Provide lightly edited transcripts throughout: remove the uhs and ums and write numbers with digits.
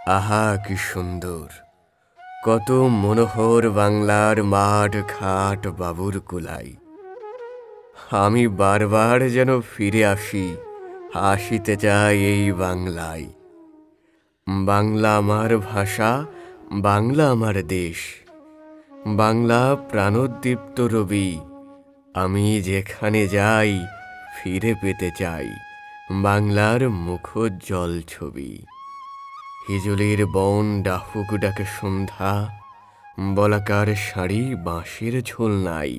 আহা কি সুন্দর, কত মনোহর বাংলার মাঠ ঘাট বাবুর কুলাই। আমি বারবার যেন ফিরে আসি, আসিতে চাই এই বাংলায়। বাংলা আমার ভাষা, বাংলা আমার দেশ, বাংলা প্রাণোদ্দীপ্ত রবি। আমি যেখানে যাই ফিরে পেতে চাই বাংলার মুখোজ্জ্বল ছবি। হিজলির বন ডাহুক ডাকে সন্ধ্যা, বলাকার শাড়ি বাঁশের ঝোলনাই।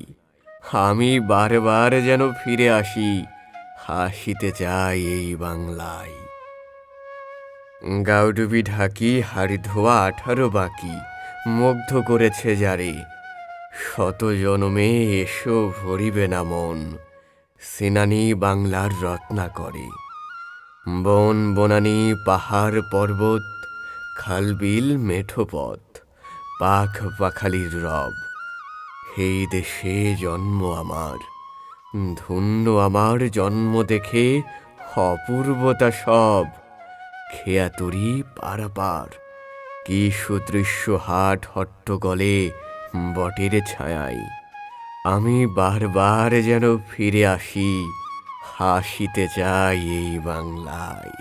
আমি বারবার যেন ফিরে আসি, হাসিতে চাই এই বাংলায়। গাউডুবি ঢাকি হাড়ি ধোয়া 18 বাকি, মুগ্ধ করেছে যারে। শত জনমে এসো ভরিবে না মন, সেনানি বাংলার রত্নাকরে। বন বনানী পাহাড় পর্বত, খাল বিল মেঠো পথ, পাখ পাখালির রব। এই দেশে জন্ম আমার, ধন্য আমার জন্ম দেখে অপূর্বতা সব। খেয়াতুরি পারাপার, কি সুদৃশ্য হাট হট্টগলে বটের ছায়ায়। আমি বারবার যেন ফিরে আসি, হাসিতে চাই এই বাংলায়।